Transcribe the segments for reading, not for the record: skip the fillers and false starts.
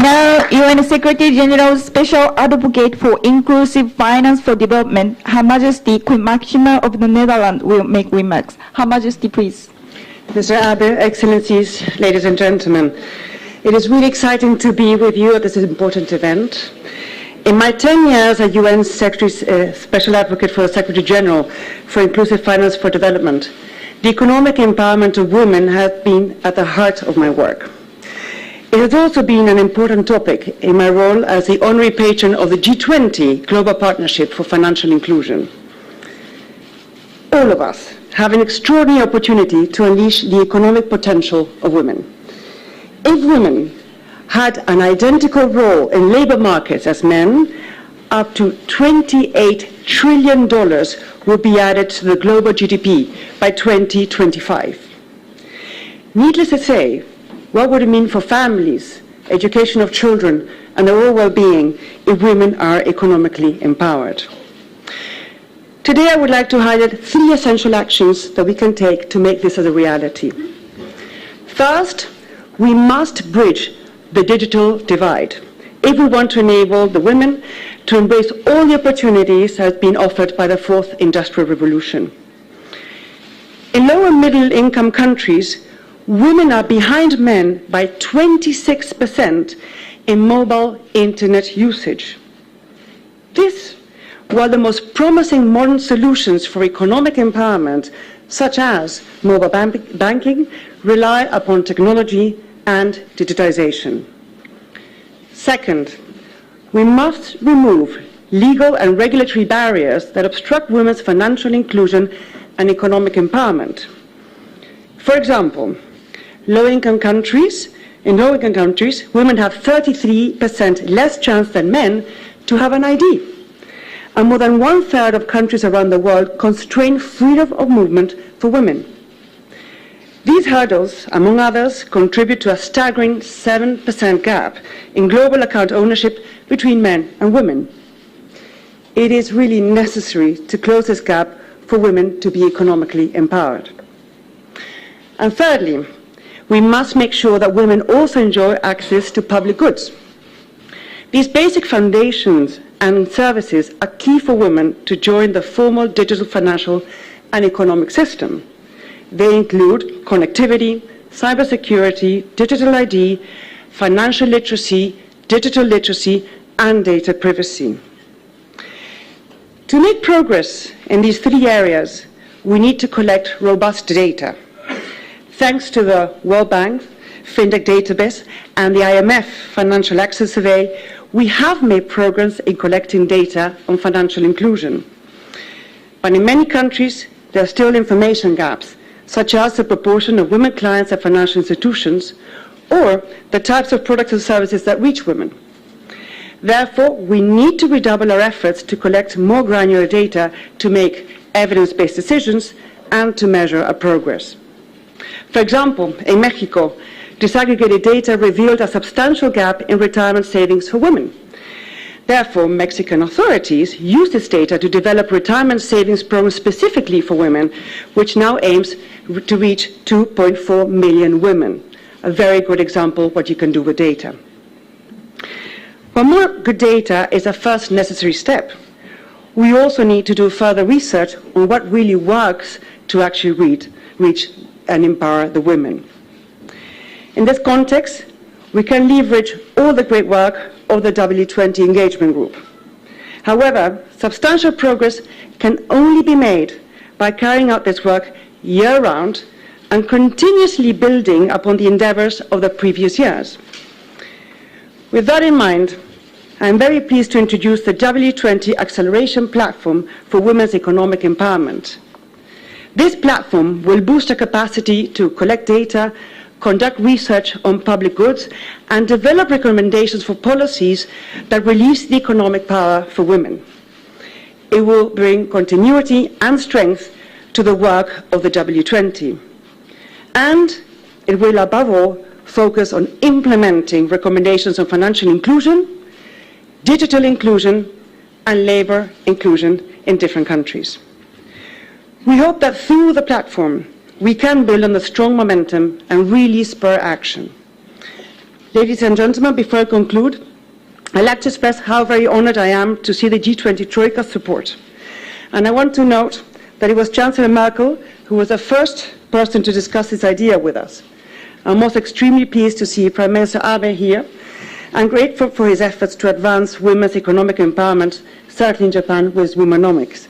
Now, UN Secretary General's Special Advocate for Inclusive Finance for Development, Her Majesty Queen Maxima of the Netherlands, will make remarks. Her Majesty, please. Mr. Abe, Excellencies, ladies and gentlemen, it is really exciting to be with you at this important event. In my 10 years as UN Special Advocate for the Secretary General for Inclusive Finance for Development, the economic empowerment of women has been at the heart of my work. It has also been an important topic in my role as the honorary patron of the G20 Global Partnership for Financial Inclusion. All of us have an extraordinary opportunity to unleash the economic potential of women. If women had an identical role in labor markets as men, up to $28 trillion would be added to the global GDP by 2025. Needless to say, what would it mean for families, education of children, and their overall well-being if women are economically empowered? Today, I would like to highlight 3 essential actions that we can take to make this a reality. First, we must bridge the digital divide if we want to enable the women to embrace all the opportunities that have been offered by the 4th Industrial Revolution. In lower middle-income countries, women are behind men by 26% in mobile internet usage. This, while the most promising modern solutions for economic empowerment, such as mobile banking, rely upon technology and digitization. Second, we must remove legal and regulatory barriers that obstruct women's financial inclusion and economic empowerment. For example, in low-income countries, women have 33% less chance than men to have an ID. And more than 1/3 of countries around the world constrain freedom of movement for women. These hurdles, among others, contribute to a staggering 7% gap in global account ownership between men and women. It is really necessary to close this gap for women to be economically empowered. And thirdly, we must make sure that women also enjoy access to public goods. These basic foundations and services are key for women to join the formal digital financial and economic system. They include connectivity, cybersecurity, digital ID, financial literacy, digital literacy, and data privacy. To make progress in these 3 areas, we need to collect robust data. Thanks to the World Bank FinTech database and the IMF Financial Access Survey, we have made progress in collecting data on financial inclusion. But in many countries, there are still information gaps, such as the proportion of women clients at financial institutions or the types of products and services that reach women. Therefore, we need to redouble our efforts to collect more granular data to make evidence-based decisions and to measure our progress. For example, in Mexico, disaggregated data revealed a substantial gap in retirement savings for women. Therefore, Mexican authorities used this data to develop retirement savings programs specifically for women, which now aims to reach 2.4 million women. A very good example of what you can do with data. But more good data is a first necessary step. We also need to do further research on what really works to actually reach and empower the women. In this context, we can leverage all the great work of the W20 engagement group. However, substantial progress can only be made by carrying out this work year-round and continuously building upon the endeavors of the previous years. With that in mind, I am very pleased to introduce the W20 Acceleration Platform for Women's Economic Empowerment. This platform will boost our capacity to collect data, conduct research on public goods, and develop recommendations for policies that release the economic power for women. It will bring continuity and strength to the work of the W20. And it will, above all, focus on implementing recommendations on financial inclusion, digital inclusion, and labor inclusion in different countries. We hope that through the platform, we can build on the strong momentum and really spur action. Ladies and gentlemen, before I conclude, I'd like to express how very honored I am to see the G20 Troika's support. And I want to note that it was Chancellor Merkel who was the first person to discuss this idea with us. I'm most extremely pleased to see Prime Minister Abe here and grateful for his efforts to advance women's economic empowerment, certainly in Japan with Womenomics.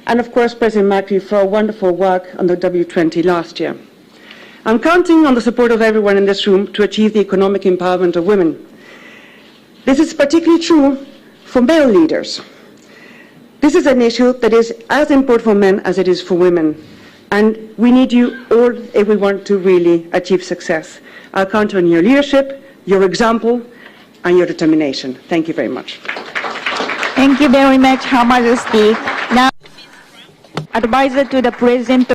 And of course, President Macri for a wonderful work on the W20 last year. I'm counting on the support of everyone in this room to achieve the economic empowerment of women. This is particularly true for male leaders. This is an issue that is as important for men as it is for women. And we need you all if we want to really achieve success. I'll count on your leadership, your example, and your determination. Thank you very much. Thank you very much, Her Majesty. Now, advisor to the President